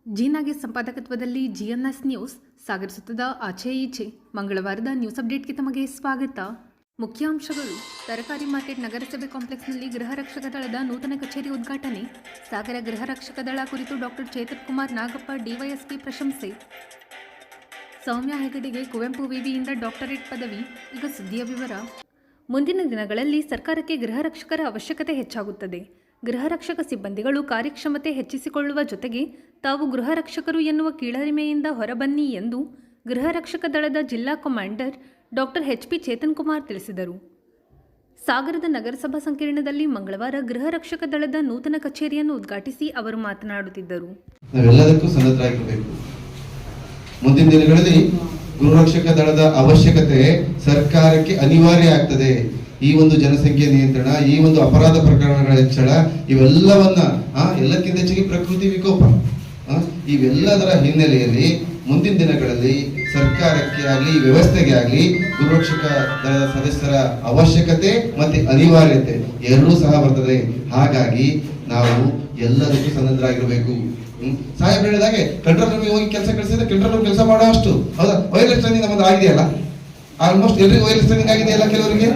ಜೀನಾಗೆ ಸಂಪಾದಕತ್ವದಲ್ಲಿ ಜಿಎನ್ಎಸ್ news ಸಾಗರಿಸುತ್ತದೆ ಆಚೆ ಈಚೆ. ಮಂಗಳವಾರದ news ಅಪ್ಡೇಟ್ಗೆ ತಮಗೆ ಸ್ವಾಗತ. ಮುಖ್ಯಾಂಶಗಳು: ತರಕಾರಿ ಮಾರ್ಕೆಟ್ ನಗರಸಭೆ ಕಾಂಪ್ಲೆಕ್ಸ್ನಲ್ಲಿ ಗೃಹ ರಕ್ಷಕ ದಳದ ನೂತನ ಕಚೇರಿ ಉದ್ಘಾಟನೆ. ಸಾಗರ ಗೃಹ ರಕ್ಷಕ ದಳ ಕುರಿತು ಡಾಕ್ಟರ್ ಚೇತನ್ ಕುಮಾರ್ ನಾಗಪ್ಪ ಡಿವೈಎಸ್ಪಿ ಪ್ರಶಂಸೆ. ಸೌಮ್ಯ ಹೆಗಡೆಗೆ ಕುವೆಂಪು ವಿವಿಯಿಂದ ಡಾಕ್ಟರೇಟ್ ಪದವಿ. ಈಗ ಸುದ್ದಿಯ ವಿವರ. ಮುಂದಿನ ದಿನಗಳಲ್ಲಿ ಸರ್ಕಾರಕ್ಕೆ ಗೃಹ ರಕ್ಷಕರ ಅವಶ್ಯಕತೆ ಹೆಚ್ಚಾಗುತ್ತದೆ. ಗೃಹ ರಕ್ಷಕ ಸಿಬ್ಬಂದಿಗಳು ಕಾರ್ಯಕ್ಷಮತೆ ಹೆಚ್ಚಿಸಿಕೊಳ್ಳುವ ಜೊತೆಗೆ ತಾವು ಗೃಹ ರಕ್ಷಕರು ಎನ್ನುವ ಕೀಳರಿಮೆಯಿಂದ ಹೊರಬನ್ನಿ ಎಂದು ಗೃಹ ರಕ್ಷಕ ದಳದ ಜಿಲ್ಲಾ commander doctor HP. Chetan Kumar ತಿಳಿಸಿದರು. ಸಾಗರದ ನಗರಸಭಾ ಸಂಕೀರ್ಣದಲ್ಲಿ ಮಂಗಳವಾರ ಗೃಹ ರಕ್ಷಕ ದಳದ ನೂತನ ಕಚೇರಿಯನ್ನು ಉದ್ಘಾಟಿಸಿ ಅವರು ಮಾತನಾಡುತ್ತಿದ್ದರು. ನಾವೆಲ್ಲದಕ್ಕೂ ಸನ್ನದ್ಧರಾಗಿರಬೇಕು. ಮುಂದಿನ ದಿನಗಳಲ್ಲಿ ಗೃಹ ರಕ್ಷಕ ದಳದ ಅವಶ್ಯಕತೆ ಸರ್ಕಾರಕ್ಕೆ ಅನಿವಾರ್ಯ ಆಗ್ತದೆ. ಈ ಒಂದು ಜನಸಂಖ್ಯೆ ನಿಯಂತ್ರಣ, ಈ ಒಂದು ಅಪರಾಧ ಪ್ರಕರಣಗಳ ಹೆಚ್ಚಳ, ಇವೆಲ್ಲವನ್ನ ಎಲ್ಲಕ್ಕಿಂತ ಹೆಚ್ಚಿಗೆ ಪ್ರಕೃತಿ ವಿಕೋಪ, ಇವೆಲ್ಲದರ ಹಿನ್ನೆಲೆಯಲ್ಲಿ ಮುಂದಿನ ದಿನಗಳಲ್ಲಿ ಸರ್ಕಾರಕ್ಕೆ ಆಗಲಿ ವ್ಯವಸ್ಥೆಗೆ ಆಗಲಿ ಗೃಹರಕ್ಷಕ ದಳದ ಸದಸ್ಯರ ಅವಶ್ಯಕತೆ ಮತ್ತೆ ಅನಿವಾರ್ಯತೆ ಎರಡೂ ಸಹ ಬರ್ತದೆ. ಹಾಗಾಗಿ ನಾವು ಎಲ್ಲದಕ್ಕೂ ಸನ್ನದ್ಧರಾಗಿರಬೇಕು. ಸಾಹೇಬ್ ಹೇಳಿದಾಗೆ ಕಂಟ್ರೋಲ್ ರೂಮಿಗೆ ಹೋಗಿ ಕೆಲಸ ಕಳಿಸಿದ್ರೆ ಕಂಟ್ರೋಲ್ ರೂಮ್ ಕೆಲಸ ಮಾಡೋ ಅಷ್ಟು ಹೌದಾ? ವೈರ್ಲೆಸ್ ಟ್ರೈನಿಂಗ್ ನಮ್ಮದು ಆಗಿದೆಯಲ್ಲ, ಆಲ್ಮೋಸ್ಟ್ ಎಲ್ರಿಗೂ ವೈರ್ಲೆಸ್ ಟ್ರೈನಿಂಗ್ ಆಗಿದೆಯಲ್ಲ, ಕೆಲವರಿಗೆ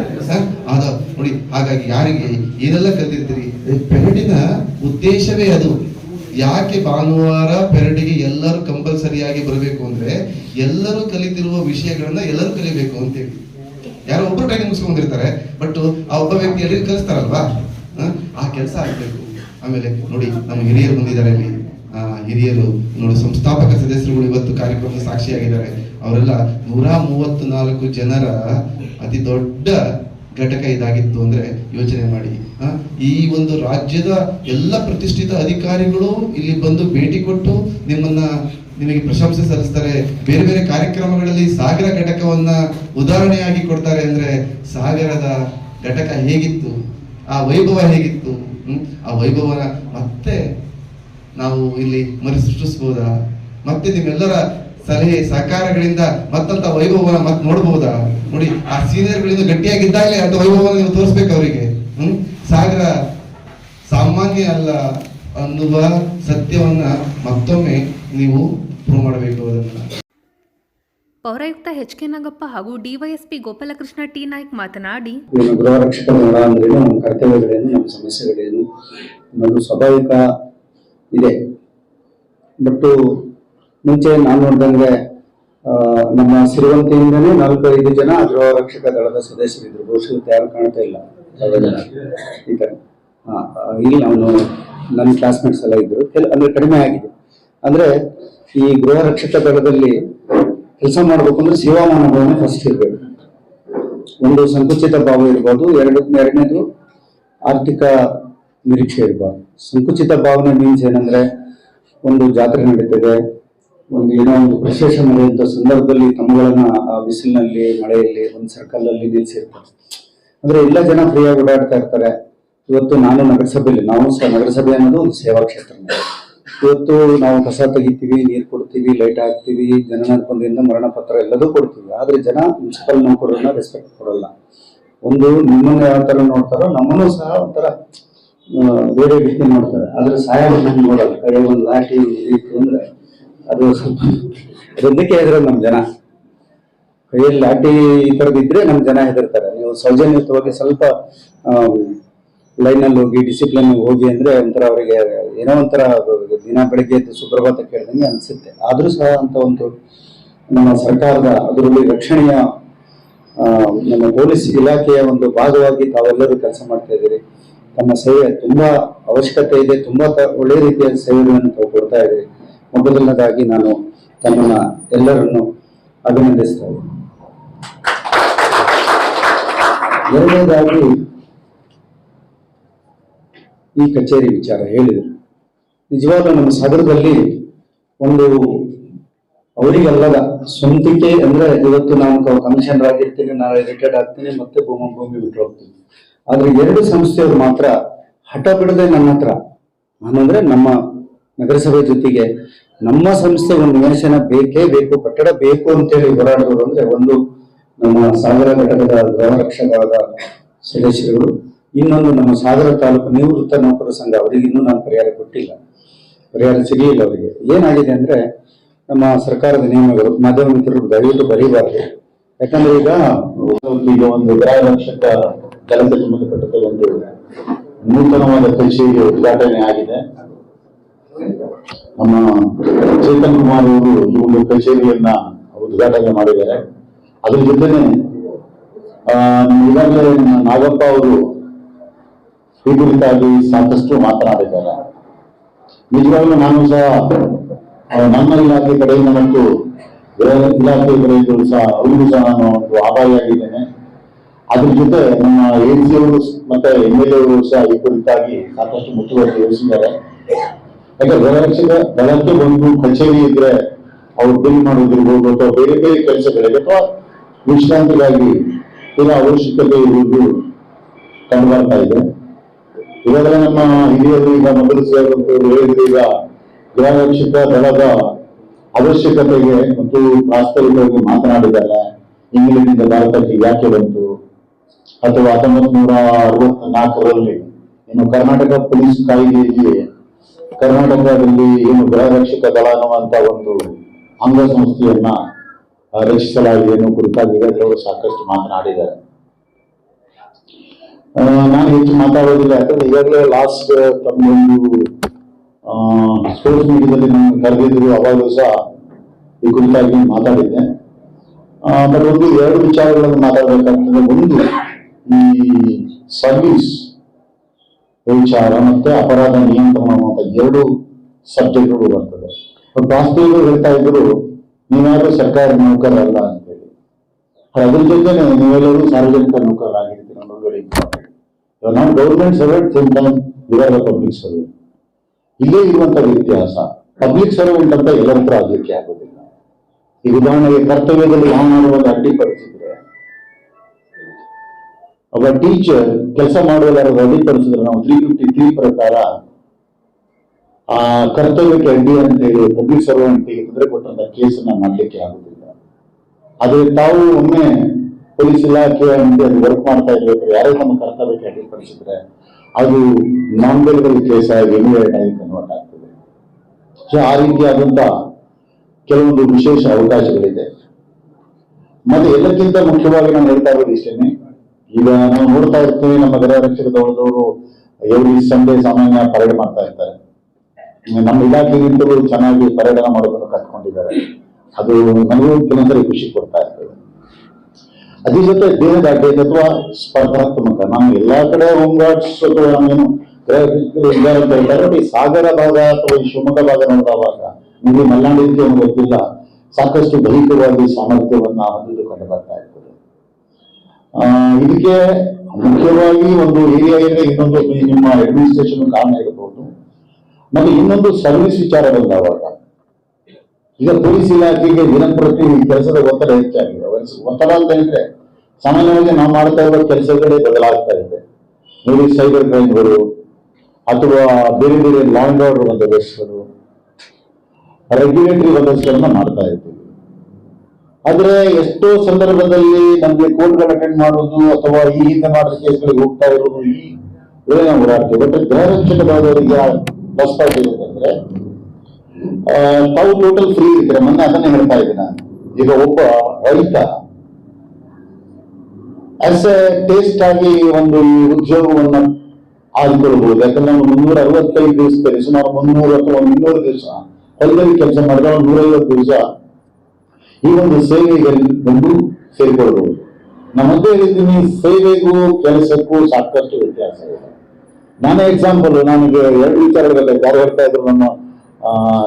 ಅದ ನೋಡಿ. ಹಾಗಾಗಿ ಯಾರಿಗೆ ಏನೆಲ್ಲ ಕಲಿತಿರ್ತೀರಿ, ಪೆರಡಿನ ಉದ್ದೇಶವೇ ಅದು. ಯಾಕೆ ಭಾನುವಾರ ಪೆರಡಿಗೆ ಎಲ್ಲರೂ ಕಂಪಲ್ಸರಿಯಾಗಿ ಬರಬೇಕು ಅಂದ್ರೆ ಎಲ್ಲರೂ ಕಲಿತಿರುವ ವಿಷಯಗಳನ್ನ ಎಲ್ಲರೂ ಕಲಿಬೇಕು ಅಂತೇಳಿ. ಯಾರೋ ಒಬ್ಬರು ಟ್ರೈನಿಂಗ್ ಮುಗಿಸ್ಕೊಂಡಿರ್ತಾರೆ, ಬಟ್ ಆ ಒಬ್ಬ ವ್ಯಕ್ತಿ ಎಲ್ಲರಿಗೂ ಕಲಿಸ್ತಾರಲ್ವಾ, ಆ ಕೆಲಸ ಆಗ್ಬೇಕು. ಆಮೇಲೆ ನೋಡಿ, ನಮ್ಮ ಹಿರಿಯರು ಬಂದಿದ್ದಾರೆ ಇಲ್ಲಿ. ಹಿರಿಯರು ನೋಡಿ, ಸಂಸ್ಥಾಪಕ ಸದಸ್ಯರುಗಳು ಇವತ್ತು ಕಾರ್ಯಕ್ರಮದ ಸಾಕ್ಷಿಯಾಗಿದ್ದಾರೆ. ಅವರೆಲ್ಲ 134 ಜನರ ಅತಿ ದೊಡ್ಡ ಘಟಕ ಇದಾಗಿತ್ತು ಅಂದ್ರೆ ಯೋಚನೆ ಮಾಡಿ. ಈ ಒಂದು ರಾಜ್ಯದ ಎಲ್ಲ ಪ್ರತಿಷ್ಠಿತ ಅಧಿಕಾರಿಗಳು ಇಲ್ಲಿ ಬಂದು ಭೇಟಿ ಕೊಟ್ಟು ನಿಮಗೆ ಪ್ರಶಂಸೆ ಸಲ್ಲಿಸ್ತಾರೆ. ಬೇರೆ ಬೇರೆ ಕಾರ್ಯಕ್ರಮಗಳಲ್ಲಿ ಸಾಗರ ಘಟಕವನ್ನ ಉದಾಹರಣೆಯಾಗಿ ಕೊಡ್ತಾರೆ. ಅಂದ್ರೆ ಸಾಗರದ ಘಟಕ ಹೇಗಿತ್ತು, ಆ ವೈಭವ ಹೇಗಿತ್ತು, ಆ ವೈಭವನ ಮತ್ತೆ ನಾವು ಇಲ್ಲಿ ಮರುಸೃಷ್ಟಿಸಬಹುದಾ? ಮತ್ತೆ ನಿಮ್ಮೆಲ್ಲರ ಸಲಹೆ ಸಹಕಾರಗಳಿಂದ ಮತ್ತಂತ ವೈಭವನ ಮತ್ತೆ ನೋಡಬಹುದಾ? ನೋಡಿ, ಆ ಸೀನಿಯರ್ಗಳಿಂದ ಗಟ್ಟಿಯಾಗಿದ್ದಾಗಲೇ ಅಂತ ವೈಭವನ ನೀವು ತೋರಿಸ್ಬೇಕು ಅವರಿಗೆ. ಸಾಗರ ಸಾಮಾನ್ಯ ಅಲ್ಲ ಅನ್ನುವ ಸತ್ಯವನ್ನ ಮತ್ತೊಮ್ಮೆ ನೀವು ಪ್ರೂವ್ ಮಾಡಬೇಕು. ಅದನ್ನ ಪೌರಾಯುಕ್ತ ಎಚ್.ಕೆ. ನಾಗಪ್ಪ ಹಾಗೂ ಡಿವೈಎಸ್ಪಿ ಗೋಪಾಲಕೃಷ್ಣ ಟಿ. ನಾಯ್ಕ್ ಮಾತನಾಡಿ, ಗೃಹ ರಕ್ಷಕ ದಳ ಅಂದ್ರೇನು, ನಮ್ಮ ಕರ್ತವ್ಯಗಳೇನು, ನಮ್ಮ ಸಮಸ್ಯೆಗಳೇನು ಅನ್ನೋದು ಸ್ವಾಭಾವಿಕ ಇದೆ. ಬಟ್ ಮುಂಚೆ ನಾನು ನೋಡಿದಂಗೆ ನಮ್ಮ ಸಿರಿವಂತಿಯಿಂದನೇ 4-5 ಜನ ಗೃಹ ರಕ್ಷಕ ದಳದ ಸದಸ್ಯರಿದ್ರು. ಬಹುಶಃ ಯಾರು ಕಾಣ್ತಾ ಇಲ್ಲ ಈಗ. ಇಲ್ಲಿ ನನ್ನ ಕ್ಲಾಸ್ಮೇಟ್ಸ್ ಎಲ್ಲ ಇದ್ರು. ಅಂದ್ರೆ ಕಡಿಮೆ ಆಗಿದೆ. ಅಂದ್ರೆ ಈ ಗೃಹ ರಕ್ಷಕ ದಳದಲ್ಲಿ ಕೆಲಸ ಮಾಡ್ಬೇಕು ಅಂದ್ರೆ ಸೇವಾ ಮನೋಭಾವನೆ ಫಸ್ಟ್ ಇರ್ಬೇಕು. ಒಂದು ಸಂಕುಚಿತ ಭಾವ ಇರ್ಬೋದು, ಎರಡನೇದು ಆರ್ಥಿಕ ನಿರೀಕ್ಷೆ ಇರಬಾರ್ದು. ಸಂಕುಚಿತ ಭಾವನೆ ಮೀನ್ಸ್ ಏನಂದ್ರೆ, ಒಂದು ಜಾತ್ರೆ ನಡೀತದೆ, ಏನೋ ಒಂದು ವಿಶೇಷ ನಡೆಯುವಂತ ಸಂದರ್ಭದಲ್ಲಿ ತಮ್ಮಗಳನ್ನ ಆ ಬಿಸಿಲಿನಲ್ಲಿ ಮಳೆಯಲ್ಲಿ ಒಂದು ಸರ್ಕಲ್ ಅಲ್ಲಿ ನಿಲ್ಸಿರ್ತಾರೆ. ಅಂದ್ರೆ ಎಲ್ಲ ಜನ ಫ್ರೀಯಾಗಿ ಓಡಾಡ್ತಾ ಇರ್ತಾರೆ. ಇವತ್ತು ನಾನು ನಗರಸಭೆಯಲ್ಲಿ, ನಾವು ಸಹ ನಗರಸಭೆ ಅನ್ನೋದು ಒಂದು ಸೇವಾ ಕ್ಷೇತ್ರ. ಇವತ್ತು ನಾವು ಕಸ ತೆಗಿತೀವಿ, ನೀರು ಕೊಡ್ತೀವಿ, ಲೈಟ್ ಹಾಕ್ತೀವಿ, ಜನನ ಬಂದಿಂದ ಮರಣ ಪತ್ರ ಎಲ್ಲದೂ ಕೊಡ್ತೀವಿ. ಆದ್ರೆ ಜನ ಮುನ್ಸಿಪಲ್ ನೌಕರರನ್ನ ರೆಸ್ಪೆಕ್ಟ್ ಕೊಡಲ್ಲ. ಒಂದು ನಿಮ್ಮನ್ನ ಯಾವ ತರ ನೋಡ್ತಾರೋ ನಮ್ಮನ್ನು ಸಹ ಒಂಥರ ಬೇರೆ ರೀತಿ ನೋಡ್ತಾರೆ. ಆದ್ರೆ ಸಾಯಂ ನೋಡಲ್ಲ. ಕೈ ಒಂದು ಲಾಠಿ ಇತ್ತು ಅಂದ್ರೆ ಅದು ಸ್ವಲ್ಪ ಅದಕ್ಕೆ ಹೆದರ ನಮ್ಮ ಜನ. ಕೈಯಲ್ಲಿ ಲಾಠಿ ಈ ತರದಿದ್ರೆ ನಮ್ಮ ಜನ ಹೆದರ್ತಾರೆ. ನೀವು ಸೌಜನ್ಯಯುತವಾಗಿ ಸ್ವಲ್ಪ ಲೈನಲ್ಲಿ ಹೋಗಿ, ಡಿಸಿಪ್ಲಿನ್ ಹೋಗಿ ಅಂದ್ರೆ ಒಂಥರ ಅವರಿಗೆ ಏನೋ ಒಂಥರ ದಿನ ಬೆಳಿಗ್ಗೆ ಎದ್ದು ಸುಪ್ರಭಾತ ಕೇಳಿದಂಗೆ ಅನ್ಸುತ್ತೆ. ಆದ್ರೂ ಸಹ ಅಂತ ಒಂದು ನಮ್ಮ ಸರ್ಕಾರದ ಅದರಲ್ಲಿ ರಕ್ಷಣೆಯ ನಮ್ಮ ಪೊಲೀಸ್ ಇಲಾಖೆಯ ಒಂದು ಭಾಗವಾಗಿ ತಾವೆಲ್ಲರೂ ಕೆಲಸ ಮಾಡ್ತಾ ಇದ್ದೀರಿ. ತಮ್ಮ ಸೇವೆ ತುಂಬಾ ಅವಶ್ಯಕತೆ ಇದೆ. ತುಂಬಾ ಒಳ್ಳೆ ರೀತಿಯ ಸೇವೆಗಳನ್ನು ತಾವು ಕೊಡ್ತಾ ಇದ್ದೀರಿ. ಮೊದಲನೇದಾಗಿ ನಾನು ತಮ್ಮನ್ನ ಎಲ್ಲರನ್ನು ಅಭಿನಂದಿಸ್ತಾ ಇದ್ದೀನಿ. ಎರಡನೇದಾಗಿ ಈ ಕಚೇರಿ ವಿಚಾರ ಹೇಳಿದರು. ನಿಜವಾಗ್ಲೂ ನಮ್ಮ ಸಾಗರದಲ್ಲಿ ಒಂದು ಅವರಿಗಲ್ಲದ ಸ್ವಂತಿಕೆ ಅಂದ್ರೆ, ಇವತ್ತು ನಾವು ಕಮಿಷನರ್ ಆಗಿರ್ತೀನಿ, ನಾಳೆ ರಿಟೈರ್ಡ್ ಆಗ್ತೀನಿ, ಮತ್ತೆ ಭೂಮಿ ಬಿಟ್ಟು ಹೋಗ್ತೀನಿ. ಆದ್ರೆ 2 ಸಂಸ್ಥೆಯವರು ಮಾತ್ರ ಹಠ ಬಿಡದೆ ನನ್ನ ಹತ್ರ, ನಾನಂದ್ರೆ ನಮ್ಮ ನಗರಸಭೆ ಜೊತೆಗೆ ನಮ್ಮ ಸಂಸ್ಥೆ ಒಂದು ನಿವೇಶನ ಬೇಕೇ ಬೇಕು, ಕಟ್ಟಡ ಬೇಕು ಅಂತೇಳಿ ಹೋರಾಡಿದವರು ಅಂದ್ರೆ ಒಂದು ನಮ್ಮ ಸಾಗರ ಘಟಕದ ಗೃಹ ರಕ್ಷಕರಾದ ಸದಸ್ಯರುಗಳು, ಇನ್ನೊಂದು ನಮ್ಮ ಸಾಗರ ತಾಲೂಕು ನಿವೃತ್ತ ನೌಕರರ ಸಂಘ, ಅವರಿಗೆ ಇನ್ನೂ ನಾನು ಪರಿಹಾರ ಕೊಟ್ಟಿಲ್ಲ, ಪರಿಹಾರ ಸಿಗಲಿಲ್ಲ ಅವರಿಗೆ. ಏನಾಗಿದೆ ಅಂದ್ರೆ ನಮ್ಮ ಸರ್ಕಾರದ ನಿಯಮಗಳು ಮಾಧ್ಯಮ ಮಿತ್ರರು ದಯವಿಟ್ಟು ಬರೀಬಾರದು. ಯಾಕಂದ್ರೆ ಈಗ ಒಂದು ಗೃಹ ರಕ್ಷಕ ಕೆಲಸಕ್ಕೆ ಸಂಬಂಧಪಟ್ಟಂತೆ ಒಂದು ನೂತನವಾದ ಕಚೇರಿ ಉದ್ಘಾಟನೆ ಆಗಿದೆ. ನಮ್ಮ ಚೇತನ್ ಕುಮಾರ್ ಅವರು ಈ ಒಂದು ಕಚೇರಿಯನ್ನ ಉದ್ಘಾಟನೆ ಮಾಡಿದ್ದಾರೆ. ಅದ್ರ ಜೊತೆನೆ ಈಗಾಗಲೇ ನಾಗಪ್ಪ ಅವರು ಈ ಕುರಿತಾಗಿ ಸಾಕಷ್ಟು ಮಾತನಾಡಿದ್ದಾರೆ. ನಿಜವಾಗ್ಲೂ ನಾನು ಸಹ ನಮ್ಮ ಇಲಾಖೆ ಕಡೆಯಿಂದ ಮತ್ತು ಗೃಹ ಇಲಾಖೆ ಕಡೆಯಿಂದ ಸಹ ಅವರಿಗೂ ಸಹ ನಾನು ಒಂದು ಆಭಾರಿಯಾಗಿದ್ದೇನೆ. ಅದ್ರ ಜೊತೆ ನಮ್ಮ ಎಸಿ ಅವರು ಮತ್ತೆ MLA ಅವರು ಸಹ ಈ ಕುರಿತಾಗಿ ಸಾಕಷ್ಟು ಮುತುವರ್ಜಿ ವಹಿಸಿದ್ದಾರೆ. ಯಾಕೆ ಗೃಹ ರಕ್ಷಕ ದಳಕ್ಕೆ ಒಂದು ಕಚೇರಿ ಇದ್ರೆ ಅವ್ರು ಬಿಲ್ ಮಾಡೋದಿರ್ಬೋದು ಅಥವಾ ಬೇರೆ ಬೇರೆ ಕೆಲಸಗಳಿಗೆ ಅಥವಾ ವಿಶ್ರಾಂತಿಗಾಗಿ ಏನೋ ಅವಶ್ಯಕತೆ ಇರುವುದು ಕಂಡು ಬರ್ತಾ ಇದೆ. ಇವಾಗಲೇ ನಮ್ಮ ಹಿರಿಯರು ಈಗ ಮೊದಲು ಸೇರಿದಂತವರು ಹೇಳಿದ್ರು, ಈಗ ಗೃಹ ರಕ್ಷಕ ದಳದ ಅವಶ್ಯಕತೆಗೆ ಮತ್ತು ವಾಸ್ತವಿಕವಾಗಿ ಮಾತನಾಡಿದ್ದಾರೆ. ಇಂಗ್ಲೆಂಡ್ನಿಂದ ಭಾರತಕ್ಕೆ ಯಾಕೆ ಬಂತು, ಅಥವಾ 1964ರಲ್ಲಿ ಏನು ಕರ್ನಾಟಕ ಪೊಲೀಸ್ ಕಾಯ್ದೆಯಲ್ಲಿ ಕರ್ನಾಟಕದಲ್ಲಿ ಏನು ಗೃಹ ರಕ್ಷಕ ದಳ ಅನ್ನುವಂತ ಒಂದು ಅಂಗಸಂಸ್ಥೆಯನ್ನ ರಚಿಸಲಾಗಿದೆ ಅನ್ನೋ ಕುರಿತಾಗಿ ಅವರು ಸಾಕಷ್ಟು ಮಾತನಾಡಿದ್ದಾರೆ. ನಾನು ಹೆಚ್ಚು ಮಾತಾಡೋದಿಲ್ಲ, ಯಾಕಂದ್ರೆ ಈಗಾಗಲೇ ಲಾಸ್ಟ್ ತಮ್ಮೊಂದು ಸ್ಪೋರ್ಟ್ಸ್ ಮೀಡಿಯಾದಲ್ಲಿ ನಾನು ಕರೆದಿದ್ರು, ಅವಾಗಲೂ ಸಹ ಈ ಕುರಿತಾಗಿ ಮಾತಾಡಿದ್ದೆ. ಬಟ್ ಒಂದು 2 ವಿಚಾರಗಳನ್ನು ಮಾತಾಡಬೇಕಾಗ್ತದೆ. ಒಂದು, ಈ ಸರ್ವಿಸ್ ವಿಚಾರ ಮತ್ತೆ ಅಪರಾಧ ನಿಯಂತ್ರಣ ಅಂತ 2 ಸಬ್ಜೆಕ್ಟ್ಗಳು ಬರ್ತದೆ. ವಾಸ್ತವಿಕರು ಹೇಳ್ತಾ ಇದ್ರು, ನೀವ್ಯಾರು ಸರ್ಕಾರಿ ನೌಕರರಲ್ಲ ಅಂತೇಳಿ. ಅದ್ರ ಜೊತೆನೆ ನೀವೆಲ್ಲರೂ ಸಾರ್ವಜನಿಕ ನೌಕರರಾಗಿರ್ತೀರ ಅನ್ನೋದು ವೆರಿ ಇಂಪಾರ್ಟೆಂಟ್. ನಾವು ಗೌರ್ಮೆಂಟ್ ಸರ್ವೆಂಟ್, ಸೇಮ್ ಟೈಮ್ ಇವಾಗ ಪಬ್ಲಿಕ್ ಸರ್ವೆಂಟ್. ಇಲ್ಲೇ ಇರುವಂತ ವ್ಯತ್ಯಾಸ, ಪಬ್ಲಿಕ್ ಸರ್ವೆಂಟ್ ಅಂತ ಎಲ್ಲರ ಹತ್ರ ಆಗ್ಲಿಕ್ಕೆ ಆಗೋದಿಲ್ಲ. ಈ ಉದಾಹರಣೆಗೆ ಕರ್ತವ್ಯದಲ್ಲಿ ಯಾವನಾರು ಒಂದು ಅಡ್ಡಿಪಡಿಸಿದ್ರೆ, ಒಬ್ಬ ಟೀಚರ್ ಕೆಲಸ ಮಾಡುವವರ ಅಡ್ಡಿಪಡಿಸಿದ್ರೆ ನಾವು 353 ಪ್ರಕಾರ ಆ ಕರ್ತವ್ಯಕ್ಕೆ ಅಡ್ಡಿ ಅಂತ ಹೇಳಿ ಪಬ್ಲಿಕ್ ಸರ್ವೆಂಟ್ಗೆ ತೊಂದರೆ ಕೊಟ್ಟಂತ ಕೇಸನ್ನ ಮಾಡ್ಲಿಕ್ಕೆ ಆಗುದಿಲ್ಲ. ಆದ್ರೆ ತಾವು ಒಮ್ಮೆ ಪೊಲೀಸ್ ಇಲಾಖೆ ಅಂತ ವರ್ಕ್ ಮಾಡ್ತಾ ಇರ್ಬೇಕಾದ್ರೆ ಯಾರೇ ನಮ್ಮ ಕರ್ತವ್ಯಕ್ಕೆ ಅಡ್ಡಿಪಡಿಸಿದ್ರೆ ಅದು ನಾನ್ ಬೇಲೆಬಲ್ ಕೇಸ್ ಆಗಿ ಇಮಿಡಿಯೇಟ್ ಆಗಿ ಕನ್ವರ್ಟ್ ಆಗ್ತದೆ. ಸೊ ಆ ರೀತಿಯಾದಂತ ಕೆಲವೊಂದು ವಿಶೇಷ ಅವಕಾಶಗಳಿದೆ. ಮತ್ತೆ ಎಲ್ಲಕ್ಕಿಂತ ಮುಖ್ಯವಾಗಿ ನಾನು ಹೇಳ್ತಾ ಇರೋದು ಇಷ್ಟೇನೆ, ಈಗ ನಾವು ನೋಡ್ತಾ ಇರ್ತೀವಿ ನಮ್ಮ ಗೃಹ ರಕ್ಷಕ ದಳದವರು ಎವ್ರಿ ಸಂಡೇ ಸಾಮಾನ್ಯ ಪರೇಡ್ ಮಾಡ್ತಾ ಇರ್ತಾರೆ. ನಮ್ಮ ಇಲಾಖೆಗಿಂತಲೂ ಚೆನ್ನಾಗಿ ಪರೇಡ್ ಮಾಡೋದನ್ನು ಕಲ್ತ್ಕೊಂಡಿದ್ದಾರೆ. ಅದು ನನಗೂ ಕೆಲವೊಂದ್ಸರಿ ಖುಷಿ ಕೊಡ್ತಾ ಇರ್ತದೆ. ಅದ್ರ ಜೊತೆ ದೇಹದಾಢ್ಯತೆ ಅಥವಾ ಸ್ಪರ್ಧಾತ್ಮಕ, ನಾವು ಎಲ್ಲಾ ಕಡೆ ಹೋಮ್ಗಾರ್ಡ್ಸ್ ಅಥವಾ ನಾವೇನು ಇದ್ದಾರೆ ಅಂತ ಹೇಳ್ತಾರೆ. ಈ ಸಾಗರ ಭಾಗ ಅಥವಾ ಈ ಶಿವಮೊಗ್ಗ ಭಾಗ ನೋಡಿದವಾಗ ನಿಮಗೆ ಮಲೆನಾಡಿಗೆ ಗೊತ್ತಿಲ್ಲ, ಸಾಕಷ್ಟು ದೈಹಿಕವಾಗಿ ಸಾಮರ್ಥ್ಯವನ್ನ ಹೊಂದಿದ್ದು ಕಂಡು ಬರ್ತಾ ಇರ್ತದೆ. ಇದಕ್ಕೆ ಮುಖ್ಯವಾಗಿ ಒಂದು ಏರಿಯಾ ಇದೆ, ಇನ್ನೊಂದು ನಿಮ್ಮ ಅಡ್ಮಿನಿಸ್ಟ್ರೇಷನ್ ಕಾರಣ ಇರಬಹುದು. ಮತ್ತೆ ಇನ್ನೊಂದು ಸರ್ವಿಸ್ ವಿಚಾರ ಬಂದವಾಗ ಈಗ ಪೊಲೀಸ್ ಇಲಾಖೆಗೆ ದಿನಂಪ್ರತಿ ಕೆಲಸದ ಒತ್ತಡ ಹೆಚ್ಚಾಗಿದೆ. ಒತ್ತಡ ಅಂತ ಹೇಳಿದ್ರೆ ಸಾಮಾನ್ಯವಾಗಿ ನಾವು ಮಾಡ್ತಾ ಇರೋ ಕೆಲಸಗಳೇ ಬದಲಾಗ್ತಾ ಇದೆ. ನೋಡಿ, ಸೈಬರ್ ಕ್ರೈಮ್ಗಳು ಅಥವಾ ಬೇರೆ ಬೇರೆ ಲಾ ಅಂಡ್ ಆರ್ಡರ್ ಬಂದೋಬಸ್ತ್ಗಳು, ರೆಗ್ಯುಲೇಟರಿ ಬಂದೋಬಸ್ತನ್ನ ಮಾಡ್ತಾ ಇರ್ತೀವಿ. ಆದ್ರೆ ಎಷ್ಟೋ ಸಂದರ್ಭದಲ್ಲಿ ನಮ್ಗೆ ಕೋರ್ಟ್ಗಳು ಅಟೆಂಡ್ ಮಾಡೋದು ಅಥವಾ ಈ ಹಿಂದೆ ಮಾಡಿದ ಕೇಸ್ಗಳಿಗೆ ಹೋಗ್ತಾ ಇರೋದು ಈ ನಾವು ಓಡಾಡ್ತೀವಿ. ಬಟ್ ಗೃಹ ರಕ್ಷಕ ದಳದವರಿಗೆ ಪ್ಲಸ್ ಪಾಯಿಂಟ್ ಏನಂತಂದ್ರೆ ತಾವು ಟೋಟಲ್ ಫ್ರೀ ಇರ್ತೀರ. ಮೊನ್ನೆ ಅದನ್ನೇ ಹೇಳ್ತಾ ಇದ್ದೀನಿ. ಈಗ ಒಬ್ಬ ರೈತ ಆಸ್ ಎ ಟೇಸ್ಟ್ ಆಗಿ ಒಂದು ಉದ್ಯೋಗವನ್ನ ಆಯ್ಕೊಳ್ಬಹುದು. ಯಾಕಂದ್ರೆ ನಾವು 365 ದಿವಸದಲ್ಲಿ ಸುಮಾರು 300 ಅಥವಾ 200 ದಿವಸ ಹೊಲದಲ್ಲಿ ಕೆಲಸ ಮಾಡಿದ್ರೆ 150 ದಿವಸ ಈ ಒಂದು ಸೇವೆಗೆ ಬಂದು ಸೇರಿಕೊಳ್ಳಬಹುದು. ನಮ್ಮದೇ ಹೇಳಿದ್ದೀನಿ, ಸೇವೆಗೂ ಕೆಲಸಕ್ಕೂ ಸಾಕಷ್ಟು ವ್ಯತ್ಯಾಸ ಇದೆ. ನಾನೇ ಎಕ್ಸಾಂಪಲ್, ನನಗೆ 2 ವಿಚಾರಗಳಲ್ಲಿ ಯಾರು ಹೇಳ್ತಾ ಇದ್ರು, ನಮ್ಮ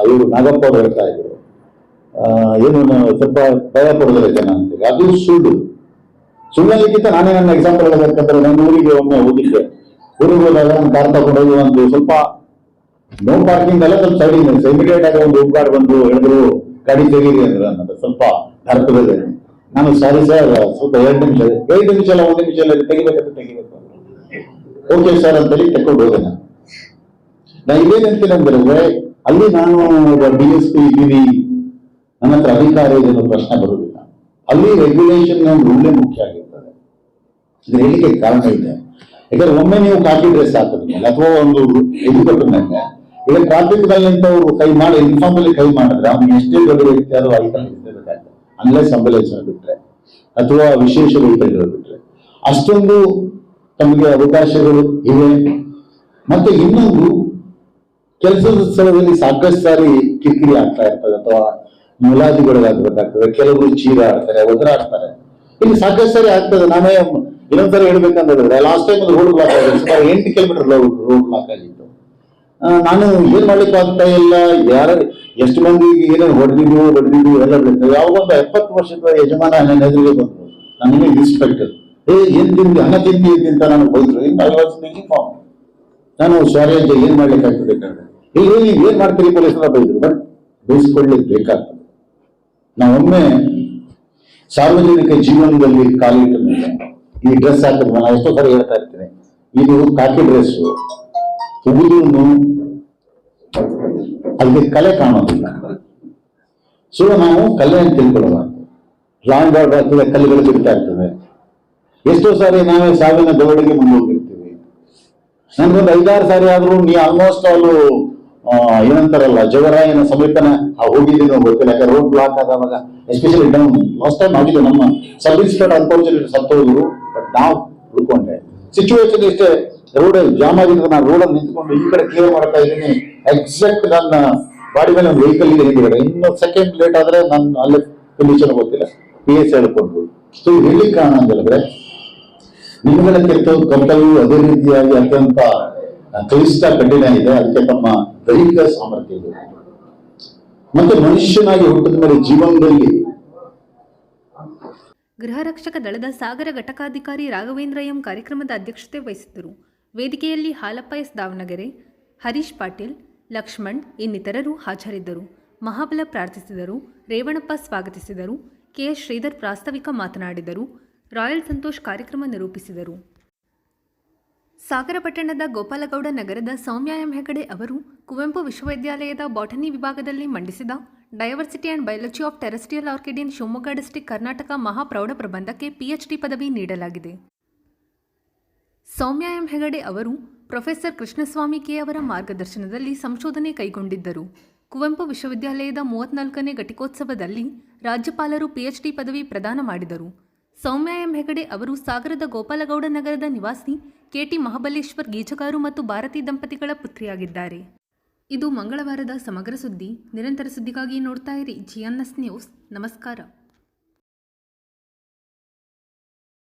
ಇವರು ನಾಗಪ್ಪ ಅವರು ಹೇಳ್ತಾ ಇದ್ರು, ಏನು ಸ್ವಲ್ಪ ಭಯ ಪಡೋದಿಲ್ಲ ಜನ ಅಂತೇಳಿ. ಅದು ಸುಳ್ಳಲ್ಲಿಗಿಂತ ನಾನೇ ನನ್ನ ಎಕ್ಸಾಂಪಲ್ ಹೇಳಬೇಕಂದ್ರೆ, ನನ್ನ ಊರಿಗೆ ಒಮ್ಮೆ ಹೋಗಿದ್ದೆ. ಊರಿಗೆ ಹೋದಾಗ ನಾನು ಕಾರ್ ತಗೊಂಡೋಗಿ ಒಂದು ಸ್ವಲ್ಪ ನೋ ಪಾರ್ಕಿಂಗ್ ಎಲ್ಲ ಸ್ವಲ್ಪ ಸೈಡಿಂಗ್ ಇಮಿಡಿಯೇಟ್ ಆಗಿ ಒಂದು ಹೋಮ್ಗಾರ್ಡ್ ಬಂದು ಹೇಳಿದ್ರು, ಗಾಡಿ ತೆಗೀರಿ ಅಂದ್ರೆ ಅನ್ನೋದು ಸ್ವಲ್ಪ ಅರ್ಥವಿದೆ. ನಾನು ಸಾರಿ ಸರ್, ಸ್ವಲ್ಪ 2 ನಿಮಿಷ 1 ನಿಮಿಷ ತೆಗಿಬೇಕಂತ ತೆಗಿಬೇಕು. ಓಕೆ ಸರ್ ಅಂತೇಳಿ ತೆಕ್ಕೊಂಡು ಹೋದೆ. ನಾನು ಇದೇನು ಹೇಳ್ತೀನಿ ಅಂದ್ರೆ, ಅಲ್ಲಿ ನಾನು DSP ಇದ್ದೀನಿ, ನನ್ನ ಹತ್ರ ಅಧಿಕಾರ ಇದೆ ಅನ್ನೋ ಪ್ರಶ್ನೆ ಬರುವುದಿಲ್ಲ. ಅಲ್ಲಿ ರೆಗ್ಯುಲೇಷನ್ ಒಳ್ಳೆ ಮುಖ್ಯ ಆಗಿರ್ತದೆ. ಇದು ಹೇಳಿಕೆ ಕಾರಣ ಇದೆ. ಯಾಕಂದ್ರೆ ಒಮ್ಮೆ ನೀವು ಕಾಕಿ ಡ್ರೆಸ್ ಹಾಕಿದ್ಮೇಲೆ ಅಥವಾ ಒಂದು ಇದು ಕೊಟ್ಟ ಮೇಲೆ ಈಗ ಟ್ರಾಫಿಕ್ ನಲ್ಲಿ ನಿಂತವರು ಕೈ ಮಾಡಿ ಇನ್ಫಾರ್ಮ್ ಅಲ್ಲಿ ಕೈ ಮಾಡಿದ್ರೆ ಅವ್ನಿಗೆ ಎಷ್ಟೇ ದೊಡ್ಡ ವ್ಯಕ್ತಿ ಆದ್ರೂ ಐಕಲ್ ಇರಬೇಕಾಗ್ತದೆ. ಅನ್ಲೆಸ್ ಅಂಬುಲೆನ್ಸ್ ಬಿಟ್ರೆ ಅಥವಾ ವಿಶೇಷ ವೆಹಿಕಲ್ಗಳು ಬಿಟ್ರೆ ಅಷ್ಟೊಂದು ತಮಗೆ ಅವಕಾಶಗಳು ಇವೆ. ಮತ್ತೆ ಇನ್ನೊಂದು, ಕೆಲಸದ ಸ್ಥಳದಲ್ಲಿ ಸಾಕಷ್ಟು ಸಾರಿ ಕಿರಿಕಿರಿ ಆಗ್ತಾ ಇರ್ತದೆ ಅಥವಾ ಮುಲಾಜಿಗೊಳಗಾಗಬೇಕಾಗ್ತದೆ. ಕೆಲವರು ಚೀರಾಡ್ತಾರೆ, ಒದರಾಡ್ತಾರೆ. ಇಲ್ಲಿ ಸಾಕಷ್ಟು ಸಾರಿ ಆಗ್ತದೆ. ನಾನೇ ಇನ್ನೊಂದ್ಸರಿ ಹೇಳ್ಬೇಕಂತ ಹೇಳಿದ್ರೆ, ಲಾಸ್ಟ್ ಟೈಮ್ ರೋಡ್ ಬ್ಲಾಕ್ ಆಗಿದೆ, ಸುಮಾರು 8 ಕಿಲೋಮೀಟರ್ ರೋಡ್ ಬ್ಲಾಕ್ ಆಗಿತ್ತು. ನಾನು ಏನ್ ಮಾಡ್ಲಿಕ್ಕೆ ಆಗ್ತಾ ಇಲ್ಲ, ಎಷ್ಟು ಮಂದಿಗೆ ಏನೇನು ಹೊಡೆದಿದ್ವು ಎಲ್ಲ ಬಿಡ್ತಾರೆ. ಯಾವಾಗ ಒಂದು 70 ವರ್ಷದ ಯಜಮಾನ ನನ್ನ ಎದುರಿಗೆ ಬಂದ್ರು, ನನಗೆ ರಿಸ್ಪೆಕ್ಟ್, ಏನ್ ತಿಂದಿ ಹಣ ತಿಂದಿ ಅಂತ ನಾನು ಬೈದ್ರು. ನಾನು ಸಾರಿ ಅಂತ ಏನ್ ಮಾಡ್ಲಿಕ್ಕೆ ಆಗ್ತದೆ ಇಲ್ಲಿ ನೀವು ಏನ್ ಮಾಡ್ತೀರಿ ಪೊಲೀಸರ ಬೈದ್ರು. ಬಟ್ ಬೈಸ್ಕೊಳ್ಳಿಕ್ಕೆ ಬೇಕಾಗ್ತದೆ. ನಾವೊಮ್ಮೆ ಸಾರ್ವಜನಿಕ ಜೀವನದಲ್ಲಿ ಕಾಲಿಟ್ಟ ಮೇಲೆ ಈ ಡ್ರೆಸ್ ಹಾಕಿದ ನಾನು ಎಷ್ಟೋ ಸರಿ ಹೇಳ್ತಾ ಇರ್ತೀನಿ, ಇದು ಕಾಕಿ ಡ್ರೆಸ್ ಉಗಿದ್ರು ಅದಕ್ಕೆ ಕಲೆ ಕಾಣೋದಿಲ್ಲ. ಸೊ ನಾವು ಕಲೆ ಅಂತ ತಿಳ್ಕೊಳ್ಳಬಾರ್ದು. ಲಾಂಗ್ ಆರ್ಡರ್ ಆಗ್ತದೆ, ಕಲ್ಲುಗಳು ಬಿಡ್ತಾ ಇರ್ತದೆ. ಎಷ್ಟೋ ಸಾರಿ ನಾವೇ ಸಾವಿನ ದವಡೆಗೆ ಮುಂದೋಗಿರ್ತೀವಿ. ನನ್ಗೊಂದು 5-6 ಸಾರಿ ಆದ್ರೂ ನೀ ಆಲ್ಮೋಸ್ಟ್ ಅವರು ಏನಂತಾರಲ್ಲ ಜವರಾಯನ ಸಮೀಪನ ಹೋಗಿದ್ದೀನಿ ಗೊತ್ತಿಲ್ಲ. ಯಾಕಂದ್ರೆ ರೋಡ್ ಬ್ಲಾಕ್ ಆದಾಗ ಎಸ್ಪೆಷಲಿ ಡೌನ್ ಲಾಸ್ಟ್ ಟೈಮ್ ಆಗಿದೆ. ನಮ್ಮ ಸಬ್ ಇನ್ಸ್ಪೆಕ್ಟರ್ ಅನ್ಫಾರ್ಚುನೇಟ್ ಸತ್ತೋದ್ರು. ಬಟ್ ನಾವು ಉಳ್ಕೊಂಡೆ. ಸಿಚುವೇಶನ್ ಇಷ್ಟೇ, ರೋಡ್ ಜಾಮ್ ಆಗಿದ್ರೆ ನಾನು ರೋಡಲ್ಲಿ ನಿಂತ್ಕೊಂಡು ಈ ಕಡೆ ಕ್ಲಿಯರ್ ಮಾಡ್ತಾ ಇದ್ದೀನಿ. ಎಕ್ಸಾಕ್ಟ್ ನನ್ನ ಬಾಡಿ ಮೇಲೆ ಒಂದು ವೆಹಿಕಲ್ ಇದೆ ಹಿಂದ್ಗಡೆ. ಇನ್ನು ಸೆಕೆಂಡ್ ಲೇಟ್ ಆದ್ರೆ ನಾನು ಅಲ್ಲೇ ಕಂಡೀಷನ್ ಗೊತ್ತಿಲ್ಲ, PS ಹೇಳ್ಕೊಂಡ್ರು. ಸೊ ಹೇಳಿ ಕಾರಣ ಅಂತ ಹೇಳಿದ್ರೆ ನಿಮ್ಮಗಳ ಕರ್ತವ್ಯ ಅದೇ ರೀತಿಯಾಗಿ ಅತ್ಯಂತ ಕ್ಲಿಷ್ಟ ಕಠಿಣ ಇದೆ. ಅದಕ್ಕೆ ತಮ್ಮ ದೈಹಿಕ ಸಾಮರ್ಥ್ಯ ಇದೆ. ಮತ್ತೆ ಮನುಷ್ಯನಾಗಿ ಹುಟ್ಟಿದ ಮೇಲೆ ಜೀವನದಲ್ಲಿ ಗೃಹ ರಕ್ಷಕ ದಳದ ಸಾಗರ ಘಟಕಾಧಿಕಾರಿ ರಾಘವೇಂದ್ರ ಎಂ ಕಾರ್ಯಕ್ರಮದ ಅಧ್ಯಕ್ಷತೆ ವಹಿಸಿದ್ದರು. ವೇದಿಕೆಯಲ್ಲಿ ಹಾಲಪ್ಪ ಎಸ್ ದಾವಣಗೆರೆ, ಹರೀಶ್ ಪಾಟೀಲ್, ಲಕ್ಷ್ಮಣ್ ಇನ್ನಿತರರು ಹಾಜರಿದ್ದರು. ಮಹಾಬಲ ಪ್ರಾರ್ಥಿಸಿದರು. ರೇವಣಪ್ಪ ಸ್ವಾಗತಿಸಿದರು. KS ಶ್ರೀಧರ್ ಪ್ರಾಸ್ತಾವಿಕ ಮಾತನಾಡಿದರು. ರಾಯಲ್ ಸಂತೋಷ್ ಕಾರ್ಯಕ್ರಮ ನಿರೂಪಿಸಿದರು. ಸಾಗರ ಪಟ್ಟಣದ ಗೋಪಾಲಗೌಡ ನಗರದ ಸೌಮ್ಯ ಎಂ ಹೆಗಡೆ ಅವರು ಕುವೆಂಪು ವಿಶ್ವವಿದ್ಯಾಲಯದ ಬಾಟನಿ ವಿಭಾಗದಲ್ಲಿ ಮಂಡಿಸಿದ diversity and biology of terrestrial orchid in Shivamogga district Karnataka ಮಹಾಪ್ರೌಢ ಪ್ರಬಂಧಕ್ಕೆ PhD ಪದವಿ ನೀಡಲಾಗಿದೆ. ಸೌಮ್ಯ ಎಂ ಹೆಗಡೆ ಅವರು ಪ್ರೊಫೆಸರ್ ಕೃಷ್ಣಸ್ವಾಮಿ ಕೆ ಅವರ ಮಾರ್ಗದರ್ಶನದಲ್ಲಿ ಸಂಶೋಧನೆ ಕೈಗೊಂಡಿದ್ದರು. ಕುವೆಂಪು ವಿಶ್ವವಿದ್ಯಾಲಯದ 34ನೇ ಘಟಿಕೋತ್ಸವದಲ್ಲಿ ರಾಜ್ಯಪಾಲರು PhD ಪದವಿ ಪ್ರದಾನ ಮಾಡಿದರು. ಸೌಮ್ಯ ಎಂ ಹೆಗಡೆ ಅವರು ಸಾಗರದ ಗೋಪಾಲಗೌಡ ನಗರದ ನಿವಾಸಿ KT ಮಹಾಬಲೇಶ್ವರ್ ಗೀಚಗಾರು ಮತ್ತು ಭಾರತಿ ದಂಪತಿಗಳ ಪುತ್ರಿಯಾಗಿದ್ದಾರೆ. ಇದು ಮಂಗಳವಾರದ ಸಮಗ್ರ ಸುದ್ದಿ. ನಿರಂತರ ಸುದ್ದಿಗಾಗಿ ನೋಡ್ತಾ ಇರಿ GNS ನ್ಯೂಸ್. ನಮಸ್ಕಾರ.